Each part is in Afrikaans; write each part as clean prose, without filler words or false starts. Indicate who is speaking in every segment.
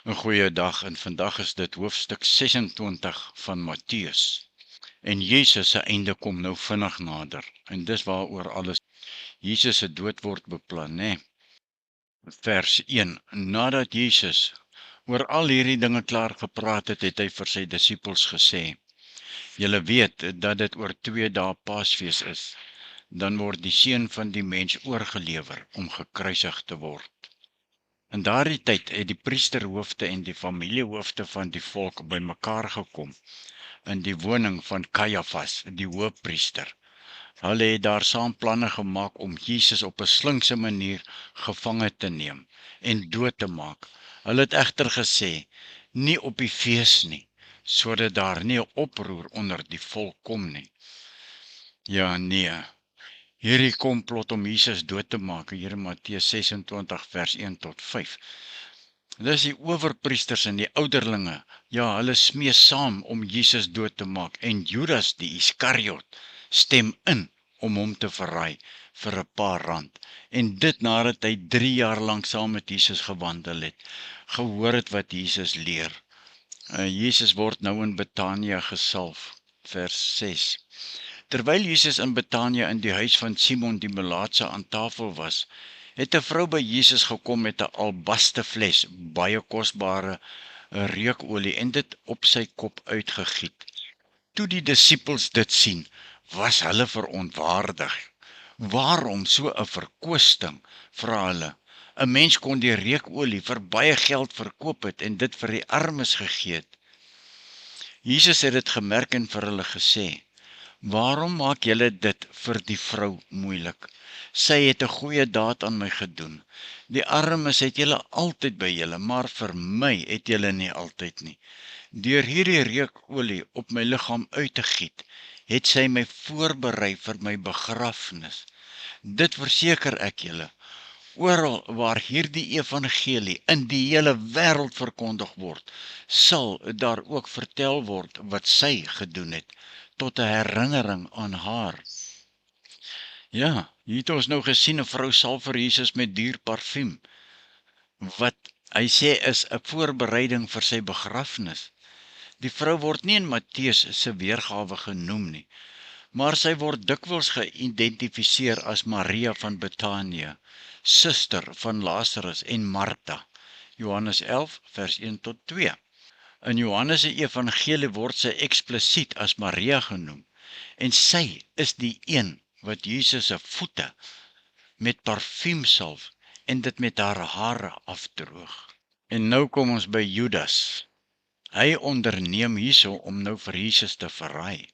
Speaker 1: 'n Goeie dag en vandag is dit hoofstuk 26 van Matteus. En Jesus se einde kom nou vinnig nader. En dis waaroor alles Jesus se dood word beplan, né? Vers 1. Nadat Jesus oor al hierdie dinge klaar gepraat het, het hy vir sy disippels gesê: Julle weet dat dit oor 2 dae Paasfees is. Dan word die Seun van die mens oorgelewer om gekruisig te word. In daardie tyd het die priesterhoofde en die familiehoofde van die volk bymekaar gekom in die woning van Kajafas, die hoofpriester. Hulle het daar saam planne gemaak om Jesus op 'n slinkse manier gevange te neem en dood te maak. Hulle het egter gesê, nie op die fees nie, sodat daar nie 'n oproer onder die volk kom nie. Ja, nee. Hierdie komplot om Jesus dood te maak, hier in Matteus 26 vers 1 tot 5. Dis die owerpriesters en die ouderlinge, ja, hulle smee saam om Jesus dood te maak, en Judas die Iskariot stem in om hom te verraai vir 'n paar rand, en dit nadat hy 3 jaar lank saam met Jesus gewandel het, gehoor het wat Jesus leer. Jesus word nou in Betanië gesalf, vers 6. Terwyl Jesus in Betanië in die huis van Simon die melaatse aan tafel was, het 'n vrou by Jesus gekom met 'n albaste fles, baie kosbare reukolie, en dit op sy kop uitgegiet. Toe die disippels dit sien, was hulle verontwaardig. Waarom so 'n verkwisting, vra hulle? 'n Mens kon die reukolie vir baie geld verkoop het en dit vir die armes gegee het. Jesus het dit gemerk en vir hulle gesê: Waarom maak julle dit vir die vrou moeilik? Sy het 'n goeie daad aan my gedoen. Die armes het julle altyd by julle, maar vir my het julle nie altyd nie. Deur hierdie reukolie op my liggaam uit te giet, het sy my voorberei vir my begrafnis. Dit verseker ek julle, oral waar hierdie evangelie in die hele wêreld verkondig word, sal daar ook vertel word wat sy gedoen het, tot 'n herinnering aan haar. Ja, hier het ons nou gesien 'n vrou salf vir Jesus met duur parfuum, wat hy sê is 'n voorbereiding vir sy begrafnis. Die vrou word nie in Matteus se weergawe genoem nie, maar sy word dikwels geïdentifiseer as Maria van Betanië, suster van Lazarus en Martha. Johannes 11 vers 1 tot 2. In Johannes se evangelie word sy eksplisiet as Maria genoem, en sy is die een wat Jesus se voete met parfuum salf en dit met haar hare afdroog. En nou kom ons by Judas. Hy onderneem hierso om nou vir Jesus te verraai.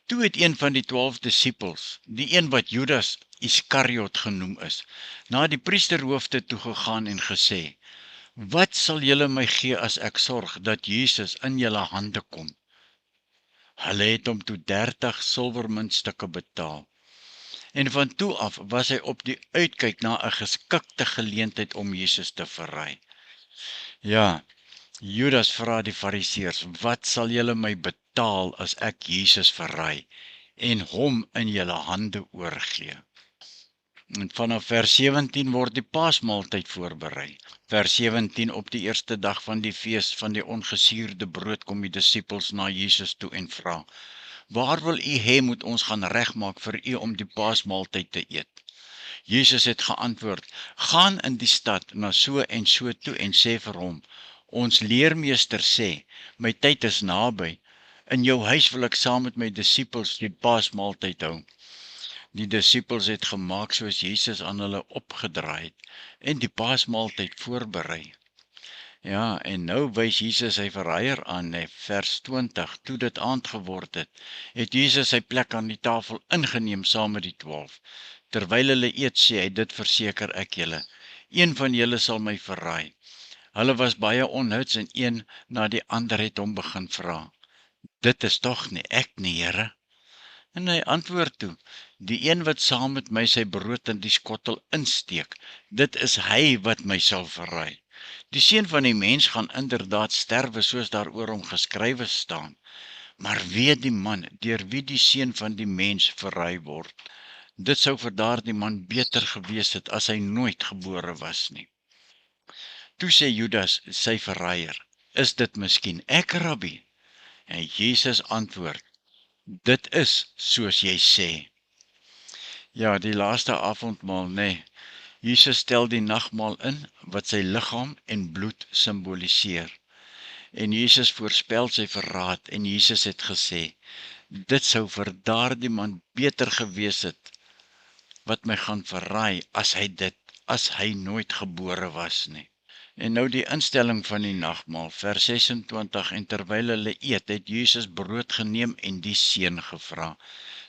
Speaker 1: Toe het een van die 12 disippels, die een wat Judas Iskariot genoem is, na die priesterhoofde toe gegaan en gesê: Wat sal julle my gee as ek sorg dat Jesus in julle hande kom? Hulle het hom toe 30 silwermuntstukke betaal. En van toe af was hy op die uitkyk na 'n geskikte geleentheid om Jesus te verraai. Ja, Judas vra die Fariseërs: Wat sal julle my betaal as ek Jesus verraai en hom in julle hande oorgee? En vanaf vers 17 word die Paasmaaltyd voorberei. Vers 17, op die eerste dag van die fees van die ongesuurde brood kom die disippels na Jesus toe en vra: Waar wil u hê moet ons gaan regmaak vir u om die Paasmaaltyd te eet? Jesus het geantwoord: Gaan in die stad na so en so toe en sê vir hom: Ons leermeester sê, my tyd is naby. In jou huis wil ek saam met my disippels die Paasmaaltyd hou. Die disippels het gemaak soos Jesus aan hulle opgedraai het en die Paasmaaltyd voorberei. Ja, en nou wys Jesus sy verraaier aan, vers 20, toe dit aand geword het Jesus sy plek aan die tafel ingeneem saam met die 12. Terwyl hulle eet, sê hy: Dit verseker ek julle, een van julle sal my verraai. Hulle was baie onhuts en een na die ander het hom begin vra: Dit is tog nie ek nie, Here? En hy antwoord toe: Die een wat saam met my sy brood in die skottel insteek, dit is hy wat my sal verraai. Die seun van die mens gaan inderdaad sterwe soos daaroor hom geskrywe staan. Maar wee die man deur wie die seun van die mens verraai word. Dit sou vir daardie man beter gewees het as hy nooit gebore was nie. Toe sê Judas, sy verraaier, is dit miskien ek, Rabbi? En Jesus antwoord, dit is soos jy sê. Ja, die laaste avondmaal, nee. Jesus stel die nagmaal in, wat sy liggaam en bloed simboliseer. En Jesus voorspel sy verraad, en Jesus het gesê, dit sou vir daardie man beter gewees het, wat my gaan verraai, as hy nooit gebore was nie. En nou die instelling van die nagmaal, vers 26, en terwyl hulle eet, het Jesus brood geneem en die seën gevra.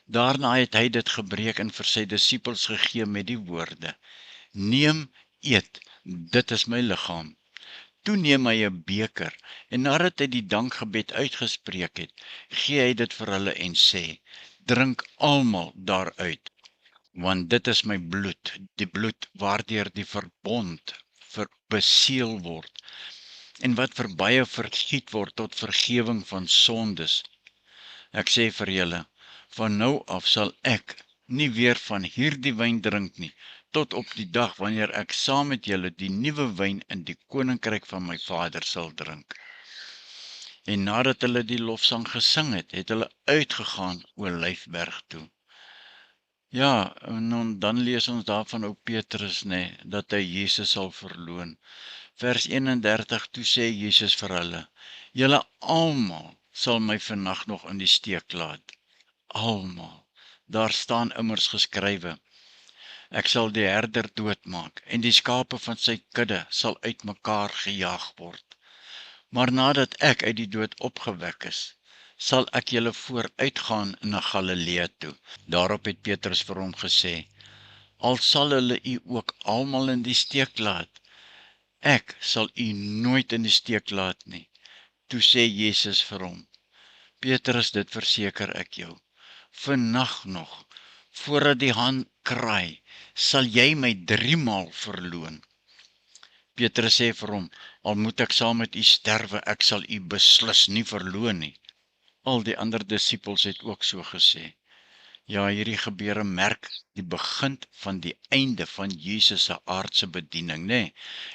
Speaker 1: Daarna het hy dit gebreek en vir sy disippels gegee met die woorde, neem, eet, dit is my liggaam. Toe neem hy 'n beker, en nadat hy die dankgebed uitgespreek het, gee hy dit vir hulle en sê, drink almal daaruit, want dit is my bloed, die bloed waardeur die verbond beseël word, en wat vir baie vergiet word tot vergewing van sondes. Ek sê vir julle, van nou af sal ek nie weer van hierdie wyn drink nie, tot op die dag wanneer ek saam met julle die nuwe wyn in die koninkryk van my Vader sal drink. En nadat hulle die lofsang gesing het, het hulle uitgegaan Olyfberg toe. Ja, en dan lees ons daarvan ou Petrus, dat hy Jesus sal verloon. Vers 31, toe sê Jesus vir hulle, julle almal sal my vannag nog in die steek laat. Almal. Daar staan immers geskrywe, ek sal die herder doodmaak, en die skape van sy kudde sal uitmekaar gejaag word. Maar nadat ek uit die dood opgewek is, sal ek julle vooruitgaan na Galilea toe. Daarop het Petrus vir hom gesê, al sal hulle u ook almal in die steek laat, ek sal u nooit in die steek laat nie. Toe sê Jesus vir hom, Petrus, dit verseker ek jou, vannag nog, voordat die haan kraai, sal jy my 3 maal verloon. Petrus sê vir hom, al moet ek saam met u sterwe, ek sal u beslis nie verloon nie. Al die ander disippels het ook so gesê. Ja, hierdie gebeure merk die begin van die einde van Jesus se aardse bediening,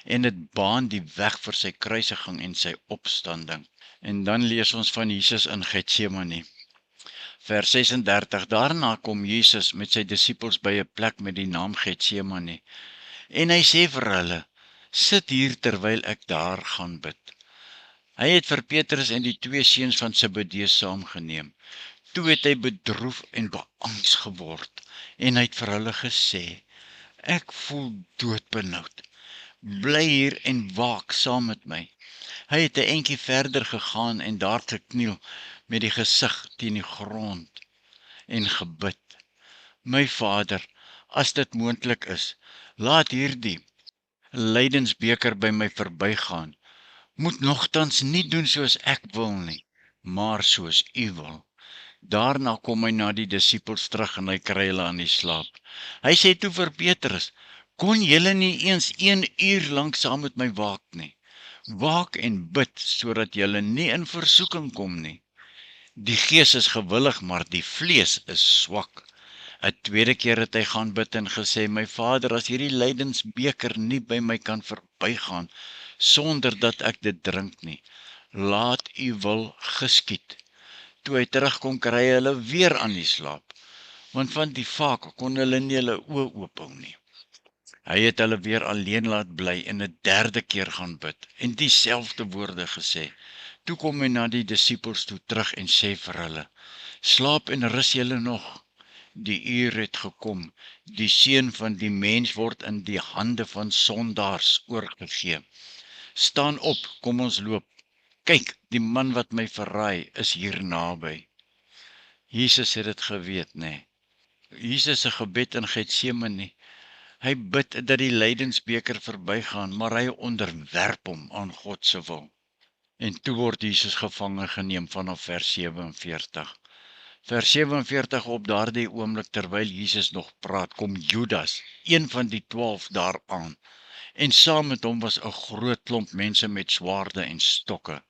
Speaker 1: en dit baan die weg vir sy kruisiging en sy opstanding. En dan lees ons van Jesus in Getsemane. Vers 36, daarna kom Jesus met sy disippels by 'n plek met die naam Getsemane. En hy sê vir hulle, sit hier terwyl ek daar gaan bid. Hy het vir Petrus en die 2 seuns van Zebedeus saamgeneem. Toe het hy bedroef en beangs geword, en hy het vir hulle gesê, ek voel doodbenoud. Bly hier en waak saam met my. Hy het 'n entjie verder gegaan en daar gekniel met die gesig teen die grond en gebid. My Vader, as dit moontlik is, laat hierdie lydensbeker by my verbygaan. Moet nogtans nie doen soos ek wil nie, maar soos u wil. Daarna kom hy na die disippels terug en hy kry hulle aan die slaap. Hy sê toe vir Petrus, kon julle nie eens 1 uur lank saam met my waak nie? Waak en bid, sodat julle nie in versoeking kom nie. Die gees is gewillig, maar die vlees is swak. 'n tweede keer het hy gaan bid en gesê, my Vader, as hierdie lydensbeker nie by my kan verbygaan, sonder dat ek dit drink nie, laat u wil geskied. Toe hy terugkom, kry hy hulle weer aan die slaap, want van die vaak kon hulle nie hulle oë oophou nie. Hy het hulle weer alleen laat bly en 'n 3de keer gaan bid, en dieselfde woorde gesê. Toe kom hy na die disippels toe terug en sê vir hulle, slaap en rus julle nog. Die uur het gekom, die seun van die mens word in die hande van sondaars oorgegee. Staan op, kom ons loop. Kyk, die man wat my verraai is hier naby. Jesus het dit geweet, Jesus se gebed in Getsemane, hy bid dat die lydensbeker verbygaan, maar hy onderwerp hom aan God se wil. En toe word Jesus gevange geneem vanaf vers 47. Vers 47, op daardie oomblik terwyl Jesus nog praat, kom Judas, een van die 12 daaraan. En saam met hom was 'n groot klomp mense met swaarde en stokke.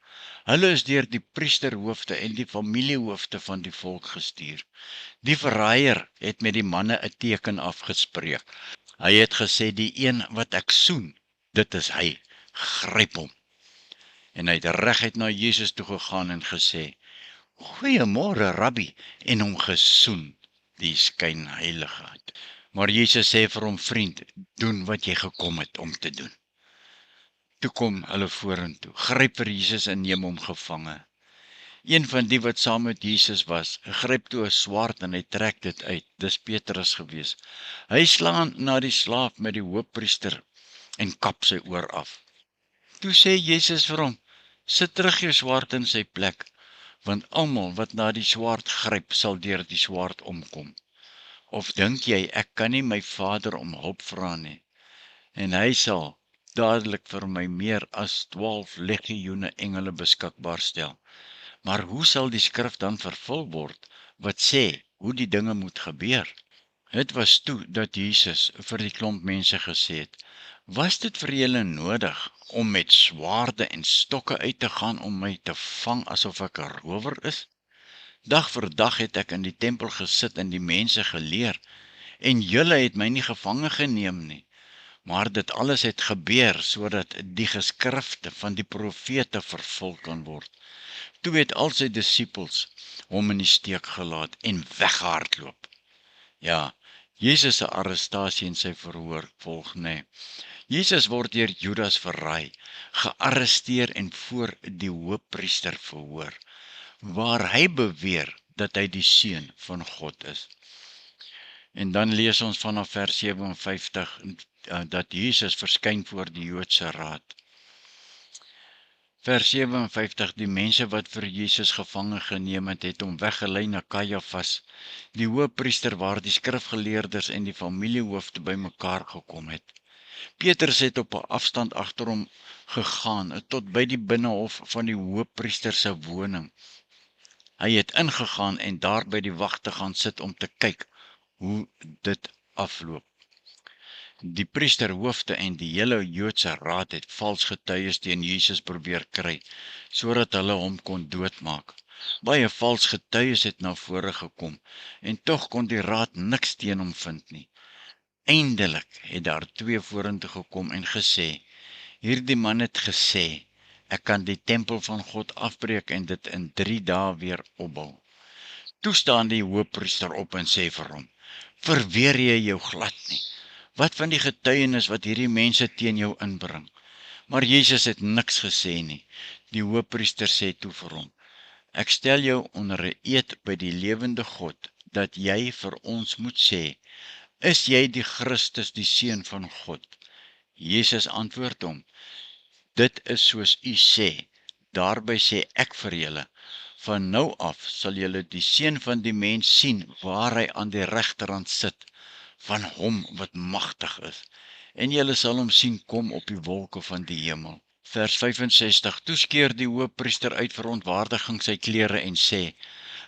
Speaker 1: Hulle is deur die priesterhoofde en die familiehoofde van die volk gestuur. Die verraaier het met die manne 'n teken afgespreek. Hy het gesê, die een wat ek soen, dit is hy. gryp hom. En hy het reguit na Jesus toe gegaan en gesê, Goeiemôre, Rabbi, en hom gesoen, die skynheiligheid. Maar Jesus sê vir hom, vriend, doen wat jy gekom het om te doen. Toe kom hulle vorentoe, gryp vir Jesus en neem hom gevange. Een van die wat saam met Jesus was, gryp toe 'n swaard en hy trek dit uit. Dis Petrus gewees. Hy slaan na die slaaf met die hoofpriester en kap sy oor af. Toe sê Jesus vir hom, sit terug jou swaard in sy plek, want almal wat na die swaard gryp, sal deur die swaard omkom. Of dink jy, ek kan nie my Vader om hulp vra nie, en hy sal dadelik vir my meer as 12 legioene engele beskikbaar stel. Maar hoe sal die skrif dan vervul word, wat sê, hoe die dinge moet gebeur? Het was toe dat Jesus vir die klomp mense gesê het, was dit vir julle nodig om met swaarde en stokke uit te gaan om my te vang asof ek 'n rower is? Dag vir dag het ek in die tempel gesit en die mense geleer, en julle het my nie gevange geneem nie. Maar dit alles het gebeur, sodat die geskrifte van die profete vervul kan word. Toe het al sy disippels hom in die steek gelaat en weggehardloop. Ja, Jesus se arrestasie en sy verhoor volg, nee. Jesus word deur Judas verraai, gearresteer en voor die hoofpriester verhoor, waar hy beweer dat hy die seun van God is. En dan lees ons vanaf vers 57 dat Jesus verskyn voor die Joodse raad. Vers 57, die mense wat vir Jesus gevange geneem het, het hom weggelei na Kajafas, die hoofpriester waar die skrifgeleerdes en die familiehoofde bymekaar gekom het. Petrus het op 'n afstand agter hom gegaan, tot by die binnehof van die hoofpriester se woning. Hy het ingegaan en daar by die wagte gaan sit om te kyk hoe dit afloop. Die priesterhoofde en die hele Joodse raad het vals getuies teen Jesus probeer kry, sodat hulle hom kon doodmaak. Baie vals getuies het na vore gekom, en tog kon die raad niks teen hom vind nie. Eindelik het daar 2 vorentoe gekom en gesê, hierdie man het gesê, ek kan die tempel van God afbreek en dit in 3 dae weer opbou. Toe staan die hoofpriester op en sê vir hom, verweer jy jou glad nie? Wat van die getuienis wat hierdie mense teen jou inbring? Maar Jesus het niks gesê nie. Die hoofpriester sê toe vir hom, ek stel jou onder 'n eed by die lewende God, dat jy vir ons moet sê, is jy die Christus, die Seun van God? Jesus antwoord hom, dit is soos u sê, daarby sê ek vir julle, van nou af sal julle die Seun van die mens sien, waar hy aan die regterhand sit, van hom wat magtig is, en julle sal hom sien kom op die wolke van die hemel. Vers 65, toe skeur die hoofpriester uit verontwaardiging sy klere en sê,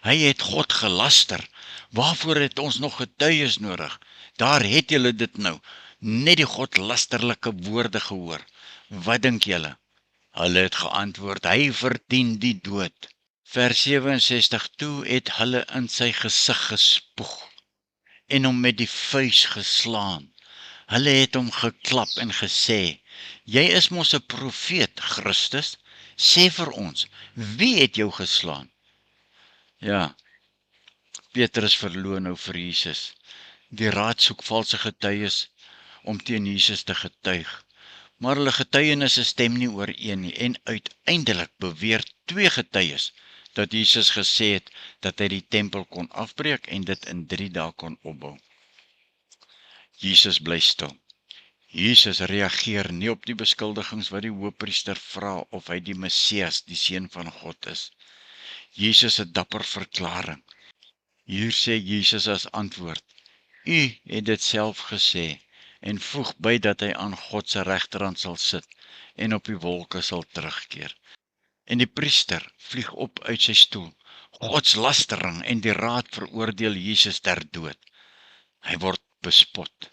Speaker 1: hy het God gelaster, waarvoor het ons nog getuies nodig? Daar het julle dit nou, net die godlasterlike woorde gehoor. Wat dink julle? Hulle het geantwoord, hy verdien die dood. Vers 67, toe het hulle in sy gesig gespoeg en hom met die vuis geslaan. Hulle het hom geklap en gesê, jy is mos 'n profeet, Christus, sê vir ons, wie het jou geslaan? Ja, Petrus verloon nou vir Jesus. Die raad soek valse getuies om teen Jesus te getuig, maar hulle getuienisse stem nie ooreen nie, en uiteindelik beweer 2 getuies dat Jesus gesê het dat hy die tempel kon afbreek en dit in 3 dae kon opbou. Jesus bly stil. Jesus reageer nie op die beskuldigings wat die hoofpriester vra of hy die Messias, die Seun van God is. Jesus se dapper verklaring. Hier sê Jesus as antwoord, u het dit self gesê, en voeg by dat hy aan God se regterhand sal sit en op die wolke sal terugkeer. En die priester vlieg op uit sy stoel. Godslastering en die raad veroordeel Jesus ter dood. Hy word bespot,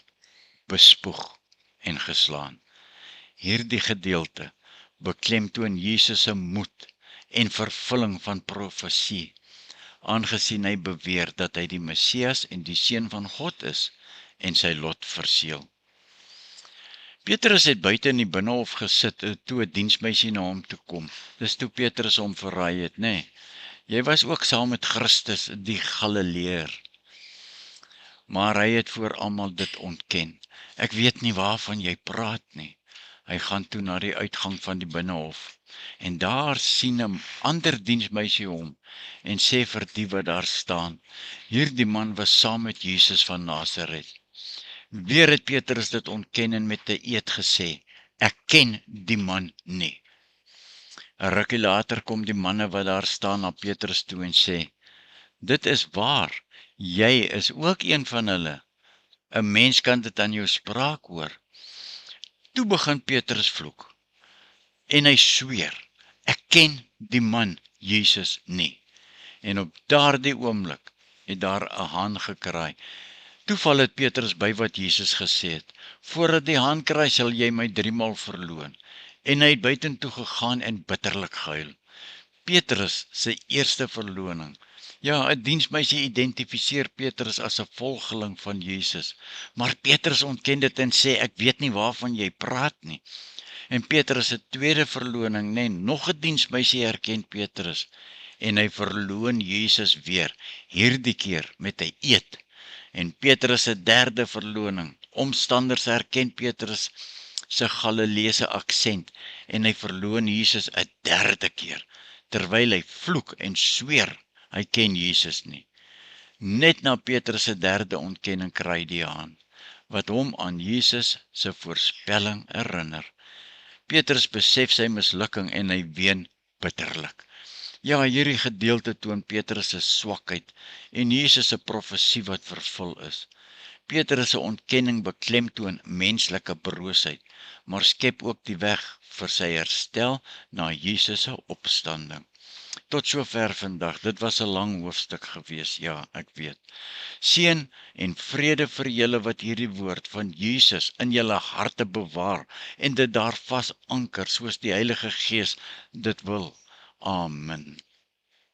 Speaker 1: bespoeg en geslaan. Hierdie gedeelte beklemtoon Jesus se moed en vervulling van profesie, aangesien hy beweer dat hy die Messias en die Seun van God is en sy lot verseël. Petrus het buite in die binnehof gesit toe 'n diensmeisie na hom toe kom. Dis toe Petrus hom verraai het, nê. Jy was ook saam met Christus, die Galileër. Maar hy het voor almal dit ontken. Ek weet nie waarvan jy praat nie. Hy gaan toe na die uitgang van die binnehof. En daar sien 'n ander diensmeisie hom en sê vir die wat daar staan, hierdie man was saam met Jesus van Nasaret. Weer het Petrus dit ontken en met 'n eed gesê, ek ken die man nie. 'n Rukkie later kom die manne wat daar staan na Petrus toe en sê, dit is waar, jy is ook een van hulle. 'n Mens kan dit aan jou spraak hoor. Toe begin Petrus vloek en hy sweer, ek ken die man Jesus nie. En op daardie oomblik het daar 'n haan gekraai. Toeval het Petrus by wat Jesus gesê het, voordat die haan kraai sal jy my 3 maal verloon. En hy het buitentoe gegaan en bitterlik gehuil. Petrus se eerste verloning. Ja, 'n diensmeisie identifiseer Petrus as 'n volgeling van Jesus. Maar Petrus ontken dit en sê, ek weet nie waarvan jy praat nie. En Petrus se tweede verloning, nog 'n diensmeisie herken Petrus. En hy verloon Jesus weer, hierdie keer met 'n eed. En Petrus se derde verloning, omstanders herken Petrus se Galileese aksent en hy verloon Jesus 'n derde keer, terwyl hy vloek en sweer, hy ken Jesus nie. Net na Petrus se derde ontkenning kry die haan, wat hom aan Jesus se voorspelling herinner. Petrus besef sy mislukking en hy ween bitterlik. Ja, hierdie gedeelte toon Petrus se swakheid en Jesus se profesie wat vervul is. Petrus se ontkenning beklemtoon menslike broosheid, maar skep ook die weg vir sy herstel na Jesus se opstanding. Tot sover vandag, dit was 'n lang hoofstuk gewees, ja, ek weet. Seën en vrede vir julle wat hierdie woord van Jesus in julle harte bewaar en dit daar vas anker, soos die Heilige Gees dit wil. Amen.